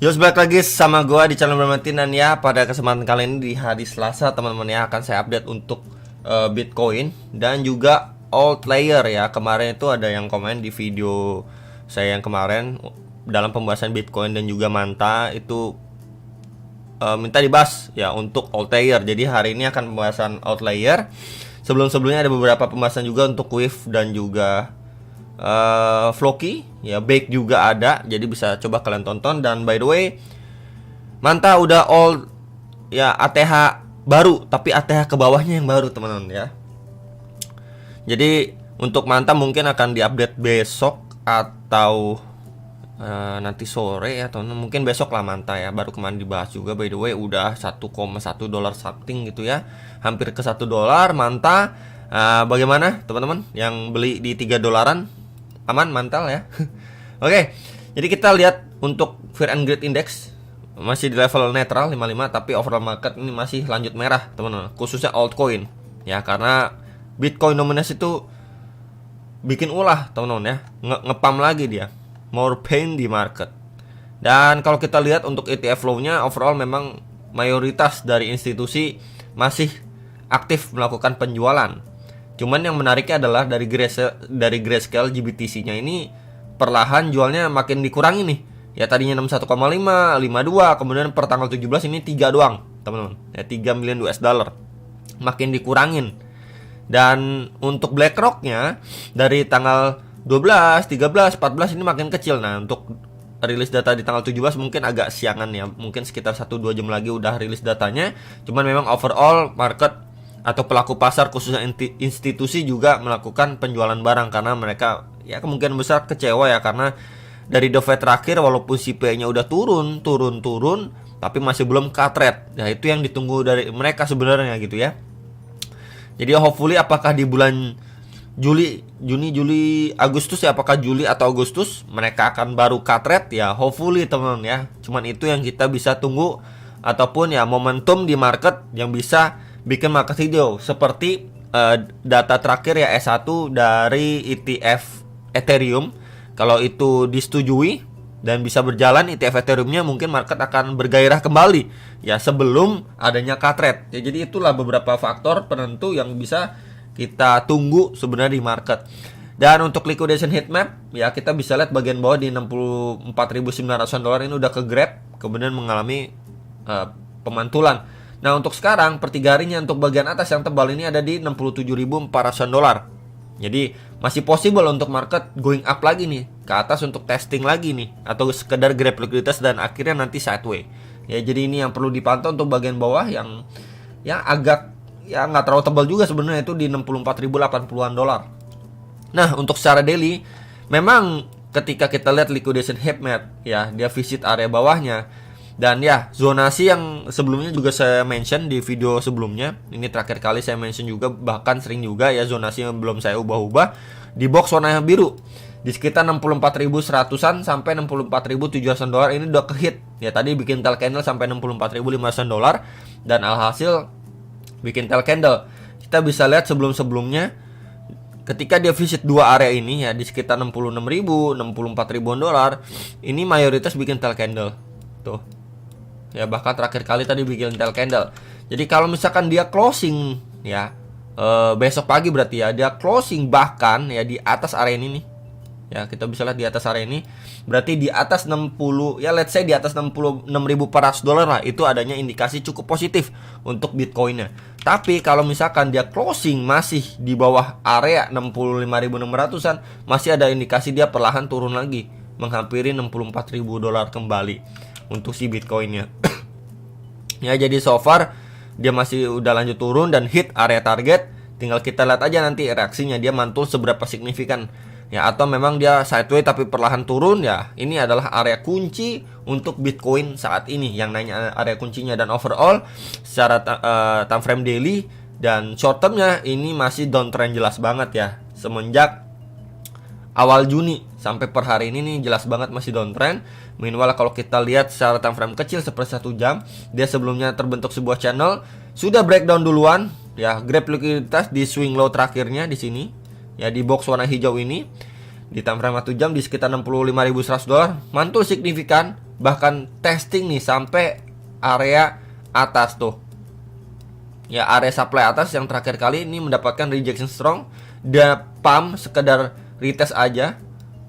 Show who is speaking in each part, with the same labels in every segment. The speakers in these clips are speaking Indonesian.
Speaker 1: Yos, balik lagi sama gua di channel Bermatin. Dan ya, pada kesempatan kali ini di hari Selasa teman-teman ya, akan saya update untuk Bitcoin dan juga Outlier ya. Kemarin itu ada yang komen di video saya yang kemarin dalam pembahasan Bitcoin dan juga Manta itu minta dibahas ya untuk Outlier. Jadi hari ini akan pembahasan Outlier. Sebelum-sebelumnya ada beberapa pembahasan juga untuk Quiff dan juga Floki ya, Bake juga ada, jadi bisa coba kalian tonton. Dan by the way, Manta udah old ya, ATH baru, tapi ATH ke bawahnya yang baru teman-teman ya. Jadi untuk Manta mungkin akan diupdate besok atau nanti sore ya, atau mungkin besok lah Manta ya. Baru kemarin dibahas juga, by the way udah 1,1 dolar something gitu ya, hampir ke 1 dolar Manta. Bagaimana teman-teman yang beli di 3 dolaran? Aman, mantal ya. Oke, jadi kita lihat untuk Fear and Greed Index masih di level netral 55, tapi overall market ini masih lanjut merah teman-teman, khususnya altcoin ya, karena Bitcoin dominance itu bikin ulah teman-teman ya, ngepam lagi dia, more pain di market. Dan kalau kita lihat untuk ETF flow-nya overall memang mayoritas dari institusi masih aktif melakukan penjualan. Cuman yang menariknya adalah dari Grayscale GBTC-nya ini perlahan jualnya makin dikurangi nih. Ya tadinya 61,5, 52, kemudian per tanggal 17 ini 3 doang, teman-teman. Ya 3 million US dollar. Makin dikurangin. Dan untuk BlackRock-nya dari tanggal 12, 13, 14 ini makin kecil. Nah, untuk rilis data di tanggal 17 mungkin agak siangan ya. Mungkin sekitar 1-2 jam lagi udah rilis datanya. Cuman memang overall market atau pelaku pasar khususnya institusi juga melakukan penjualan barang karena mereka ya kemungkinan besar kecewa ya, karena dari The Fed terakhir walaupun CPI-nya udah turun tapi masih belum cut rate. Ya itu yang ditunggu dari mereka sebenarnya gitu ya. Jadi hopefully apakah di bulan Juni, Agustus ya, apakah Juli atau Agustus mereka akan baru cut rate ya, hopefully teman-teman ya. Cuman itu yang kita bisa tunggu, ataupun ya momentum di market yang bisa bikin market hijau seperti data terakhir ya S1 dari ETF Ethereum. Kalau itu disetujui dan bisa berjalan ETF Ethereum-nya, mungkin market akan bergairah kembali ya sebelum adanya cut rate. Ya, jadi itulah beberapa faktor penentu yang bisa kita tunggu sebenarnya di market. Dan untuk liquidation heat map ya, kita bisa lihat bagian bawah di 64.900 dolar ini udah ke grab, kemudian mengalami pemantulan. Nah untuk sekarang per 3 harinya untuk bagian atas yang tebal ini ada di 67.400 dolar. Jadi masih possible untuk market going up lagi nih ke atas untuk testing lagi nih, atau sekedar grab likuiditas dan akhirnya nanti sideway. Ya jadi ini yang perlu dipantau untuk bagian bawah yang agak ya nggak terlalu tebal juga sebenarnya, itu di 64.080-an dolar. Nah untuk secara daily memang ketika kita lihat liquidation heat map ya, dia visit area bawahnya. Dan ya zonasi yang sebelumnya juga saya mention di video sebelumnya, ini terakhir kali saya mention juga, bahkan sering juga ya, zonasi yang belum saya ubah-ubah di box warna biru di sekitar 64.100-an sampai 64.700 dolar ini udah kehit ya. Tadi bikin tail candle sampai 64.500 dolar dan alhasil bikin tail candle. Kita bisa lihat sebelum-sebelumnya ketika dia visit dua area ini ya di sekitar 66.000, 64.000-an dolar, ini mayoritas bikin tail candle tuh. Ya bahkan terakhir kali tadi bikin tail candle. Jadi kalau misalkan dia closing ya besok pagi, berarti ya dia closing bahkan ya di atas area ini nih. Ya kita bisa lihat di atas area ini, berarti di atas 60 ya, let's say di atas 66.400 dolar lah, itu adanya indikasi cukup positif untuk Bitcoinnya. Tapi kalau misalkan dia closing masih di bawah area 65.600-an, masih ada indikasi dia perlahan turun lagi menghampiri 64.000 dolar kembali untuk si Bitcoinnya. Ya jadi so far dia masih udah lanjut turun dan hit area target. Tinggal kita lihat aja nanti reaksinya, dia mantul seberapa signifikan ya, atau memang dia sideways tapi perlahan turun ya. Ini adalah area kunci untuk Bitcoin saat ini, yang nanya area kuncinya. Dan overall secara time frame daily dan short termnya ini masih downtrend jelas banget ya, semenjak awal Juni sampai per hari ini nih jelas banget masih downtrend. Meanwhile kalau kita lihat secara time frame kecil seperti 1 jam, dia sebelumnya terbentuk sebuah channel, sudah breakdown duluan ya, grab likuiditas di swing low terakhirnya di sini ya, di box warna hijau ini di time frame 1 jam di sekitar 65.100 dolar, mantul signifikan bahkan testing nih sampai area atas tuh. Ya, area supply atas yang terakhir kali ini mendapatkan rejection strong. Dia pump sekedar retest aja,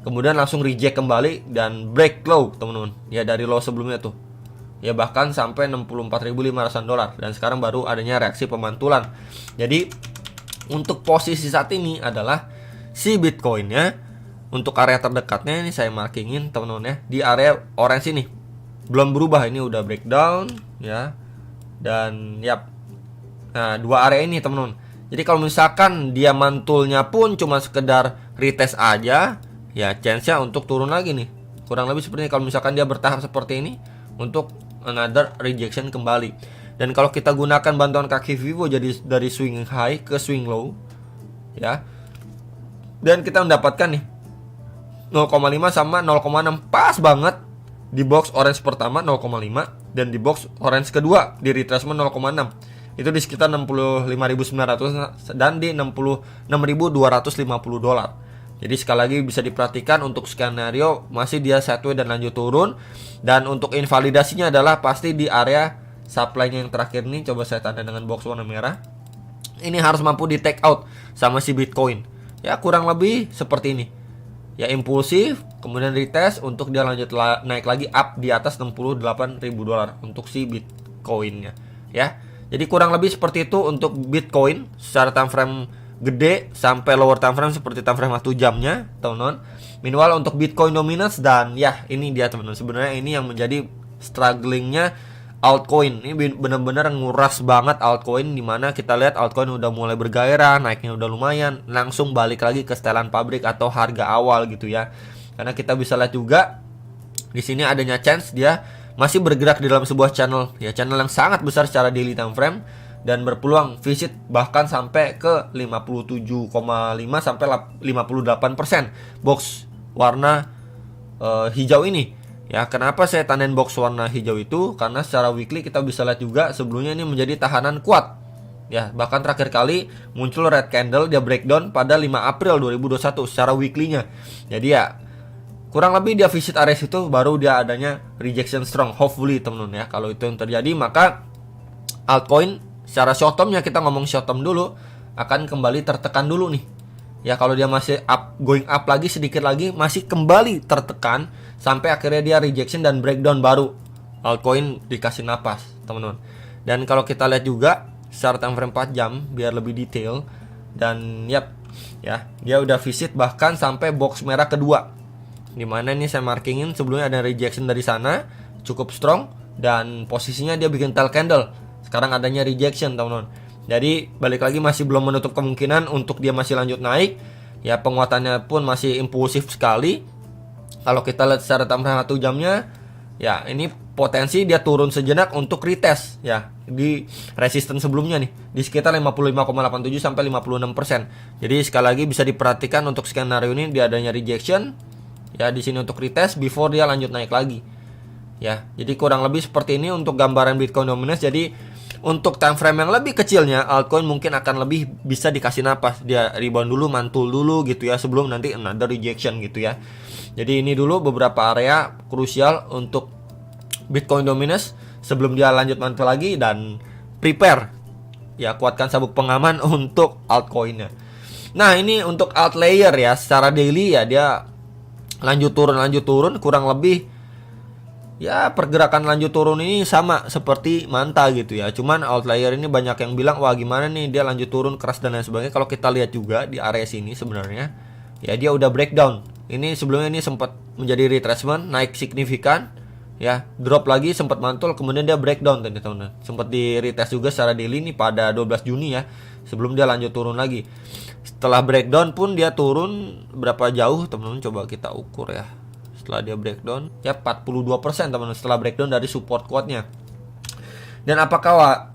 Speaker 1: kemudian langsung reject kembali dan break low teman-teman. Ya, dari low sebelumnya tuh. Ya, bahkan sampai 64.500 dolar. Dan sekarang baru adanya reaksi pemantulan. Jadi untuk posisi saat ini adalah si Bitcoinnya untuk area terdekatnya ini saya markingin teman-teman ya, di area orange ini. Belum berubah, ini udah breakdown ya. Dan yap. Nah, dua area ini teman-teman. Jadi kalau misalkan dia mantulnya pun cuma sekedar retest aja, ya chance-nya untuk turun lagi nih. Kurang lebih seperti ini kalau misalkan dia bertahap seperti ini untuk another rejection kembali. Dan kalau kita gunakan bantuan kaki Vivo jadi dari swing high ke swing low ya. Dan kita mendapatkan nih 0,5 sama 0,6 pas banget di box orange pertama 0,5 dan di box orange kedua di retracement 0,6. Itu di sekitar 65.900 dan di 66.250 dolar. Jadi sekali lagi bisa diperhatikan untuk skenario masih dia sideways dan lanjut turun. Dan untuk invalidasinya adalah pasti di area supply-nya yang terakhir nih. Coba saya tanda dengan box warna merah. Ini harus mampu di take out sama si Bitcoin. Ya kurang lebih seperti ini. Ya impulsif, kemudian retest untuk dia lanjut naik lagi up di atas 68.000 dolar untuk si Bitcoinnya. Ya. Jadi kurang lebih seperti itu untuk Bitcoin secara time frame gede sampai lower time frame seperti time frame 1 jamnya, teman-teman. Minimal untuk Bitcoin dominance dan ya ini dia teman-teman. Sebenarnya ini yang menjadi strugglingnya altcoin. Ini benar-benar nguras banget altcoin, dimana kita lihat altcoin udah mulai bergairah, naiknya udah lumayan, langsung balik lagi ke setelan pabrik atau harga awal gitu ya. Karena kita bisa lihat juga di sini adanya chance dia masih bergerak di dalam sebuah channel ya, channel yang sangat besar secara daily time frame dan berpeluang visit bahkan sampai ke 57,5 sampai 58% box warna hijau ini. Ya, kenapa saya tandain box warna hijau itu? Karena secara weekly kita bisa lihat juga sebelumnya ini menjadi tahanan kuat. Ya, bahkan terakhir kali muncul red candle dia breakdown pada 5 April 2021 secara weekly-nya. Jadi ya kurang lebih dia visit area situ baru dia adanya rejection strong. Hopefully teman-teman ya, kalau itu yang terjadi maka altcoin secara short termnya, kita ngomong short term dulu, akan kembali tertekan dulu nih. Ya kalau dia masih going up lagi sedikit lagi, masih kembali tertekan sampai akhirnya dia rejection dan breakdown baru altcoin dikasih napas teman-teman. Dan kalau kita lihat juga secara time frame 4 jam biar lebih detail, dan ya dia udah visit bahkan sampai box merah kedua. Dimana ini saya markingin sebelumnya ada rejection dari sana cukup strong dan posisinya dia bikin tail candle. Sekarang adanya rejection teman-teman. Jadi balik lagi masih belum menutup kemungkinan untuk dia masih lanjut naik. Ya penguatannya pun masih impulsif sekali. Kalau kita lihat secara time frame 1 jamnya, ya ini potensi dia turun sejenak untuk retest ya di resistance sebelumnya nih di sekitar 55,87 sampai 56%. Jadi sekali lagi bisa diperhatikan untuk skenario ini dia adanya rejection. Ya di sini untuk retest before dia lanjut naik lagi. Ya, jadi kurang lebih seperti ini untuk gambaran Bitcoin dominance. Jadi untuk time frame yang lebih kecilnya altcoin mungkin akan lebih bisa dikasih napas. Dia rebound dulu, mantul dulu gitu ya sebelum nanti another rejection gitu ya. Jadi ini dulu beberapa area krusial untuk Bitcoin dominance sebelum dia lanjut mantul lagi, dan prepare ya, kuatkan sabuk pengaman untuk altcoinnya. Nah, ini untuk alt layer ya, secara daily ya dia lanjut turun kurang lebih ya pergerakan lanjut turun ini sama seperti Manta gitu ya. Cuman outlier ini banyak yang bilang wah gimana nih dia lanjut turun keras dan lain sebagainya. Kalau kita lihat juga di area sini sebenarnya ya dia udah breakdown. Ini sebelumnya ini sempat menjadi retracement, naik signifikan ya, drop lagi sempat mantul kemudian dia breakdown teman-teman. Sempat di retest juga secara daily nih pada 12 Juni ya, sebelum dia lanjut turun lagi. Setelah breakdown pun dia turun berapa jauh teman-teman, coba kita ukur ya. Setelah dia breakdown ya 42% teman-teman setelah breakdown dari support kuatnya. Dan apakah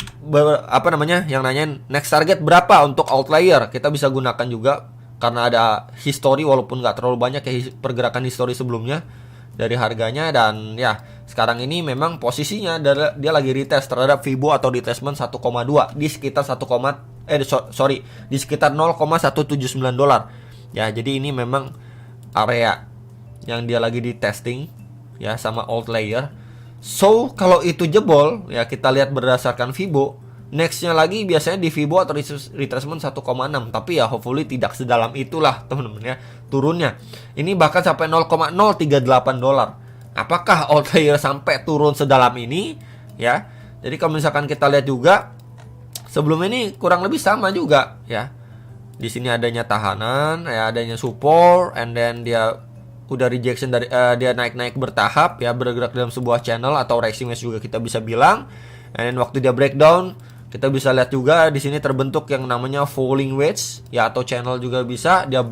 Speaker 1: yang nanyain next target berapa untuk outlier, kita bisa gunakan juga karena ada history walaupun nggak terlalu banyak ya pergerakan history sebelumnya dari harganya. Dan ya sekarang ini memang posisinya dia lagi retest terhadap Fibo atau retracement 1,2 di sekitar di sekitar 0,179 dolar. Ya, jadi ini memang area yang dia lagi di testing ya sama outlier. So kalau itu jebol ya kita lihat berdasarkan Fibo, nextnya lagi biasanya di Fibo atau retracement 1,6, tapi ya hopefully tidak sedalam itulah teman-teman ya turunnya. Ini bahkan sampai 0,038 dolar. Apakah outlier sampai turun sedalam ini ya? Jadi kalau misalkan kita lihat juga sebelum ini kurang lebih sama juga ya. Di sini adanya tahanan, ya adanya support, and then dia udah rejection dari dia naik-naik bertahap ya, bergerak dalam sebuah channel atau rising wedge juga kita bisa bilang. And then waktu dia breakdown, kita bisa lihat juga di sini terbentuk yang namanya falling wedge ya, atau channel juga bisa. Dia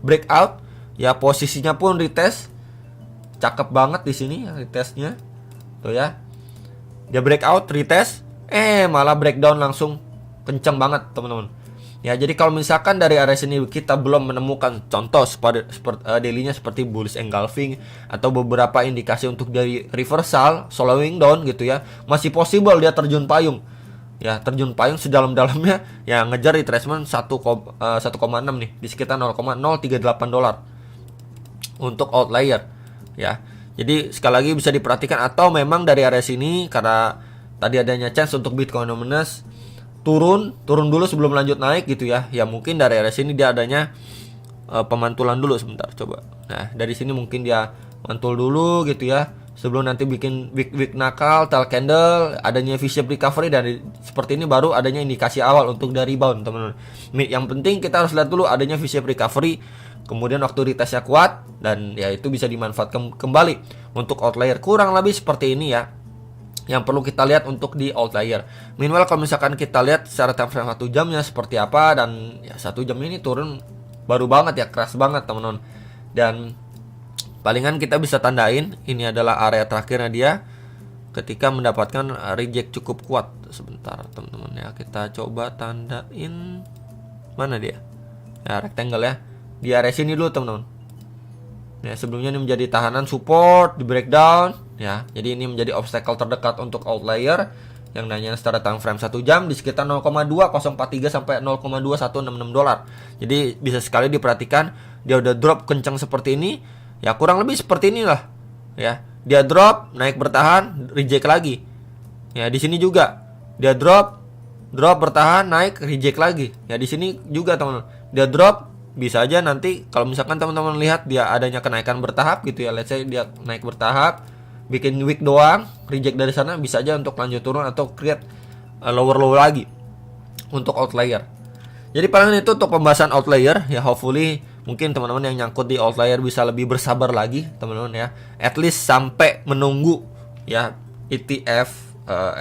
Speaker 1: breakout ya, posisinya pun retest. Cakep banget di sini retestnya. Tuh ya. Dia breakout, retest, malah breakdown langsung kenceng banget, teman-teman. Ya, jadi kalau misalkan dari area sini kita belum menemukan contoh daily-nya seperti bullish engulfing atau beberapa indikasi untuk dari reversal, slowing down gitu ya, masih possible dia terjun payung. Ya, terjun payung sedalam-dalamnya ya, ngejar retracement 1,6 nih di sekitar 0,038 dolar untuk outlier ya. Jadi sekali lagi bisa diperhatikan, atau memang dari area sini karena tadi adanya chance untuk Bitcoin Anonymous turun dulu sebelum lanjut naik gitu ya. Ya mungkin dari area sini dia adanya pemantulan dulu sebentar, coba. Nah, dari sini mungkin dia mantul dulu gitu ya, sebelum nanti bikin wick nakal, tail candle, adanya V-shape recovery, dan seperti ini baru adanya indikasi awal untuk dari rebound, teman-teman. Yang penting kita harus lihat dulu adanya V-shape recovery, kemudian waktu retestnya kuat, dan ya itu bisa dimanfaatkan kembali untuk outlier. Kurang lebih seperti ini ya yang perlu kita lihat untuk di outlier. Meanwhile kalau misalkan kita lihat secara time frame 1 jamnya seperti apa, dan ya 1 jam ini turun baru banget ya, keras banget teman-teman. Dan palingan kita bisa tandain ini adalah area terakhirnya dia ketika mendapatkan reject cukup kuat. Sebentar teman-teman ya, kita coba tandain mana dia. Ya, rectangle ya. Di area sini dulu teman-teman. Ya, sebelumnya ini menjadi tahanan support di breakdown ya. Jadi ini menjadi obstacle terdekat untuk outlier yang nanya secara time frame 1 jam di sekitar 0,2043 sampai 0,2166 dolar. Jadi bisa sekali diperhatikan dia udah drop kencang seperti ini ya, kurang lebih seperti inilah ya. Dia drop, naik bertahan, reject lagi. Ya, di sini juga dia drop bertahan, naik, reject lagi. Ya, di sini juga teman-teman. Dia drop, bisa aja nanti kalau misalkan teman-teman lihat dia adanya kenaikan bertahap gitu ya, let's say dia naik bertahap, bikin wick doang, reject dari sana, bisa aja untuk lanjut turun atau create lower low lagi untuk outlier. Jadi paling itu untuk pembahasan outlier ya. Hopefully mungkin teman-teman yang nyangkut di outlier bisa lebih bersabar lagi teman-teman ya, at least sampai menunggu ya ETF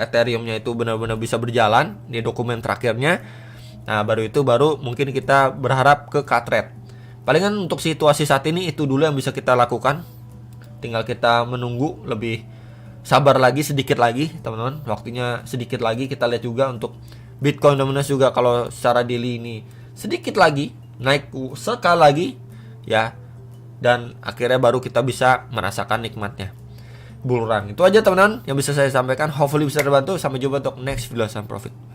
Speaker 1: Ethereum-nya itu benar-benar bisa berjalan di dokumen terakhirnya. Nah, baru mungkin kita berharap ke Katret. Palingan untuk situasi saat ini itu dulu yang bisa kita lakukan. Tinggal kita menunggu, lebih sabar lagi sedikit lagi, teman-teman. Waktunya sedikit lagi. Kita lihat juga untuk Bitcoin Dominance juga kalau secara daily ini sedikit lagi naik sekali lagi ya. Dan akhirnya baru kita bisa merasakan nikmatnya bull run. Itu aja teman-teman yang bisa saya sampaikan. Hopefully bisa terbantu. Sampai jumpa untuk next video. Profit.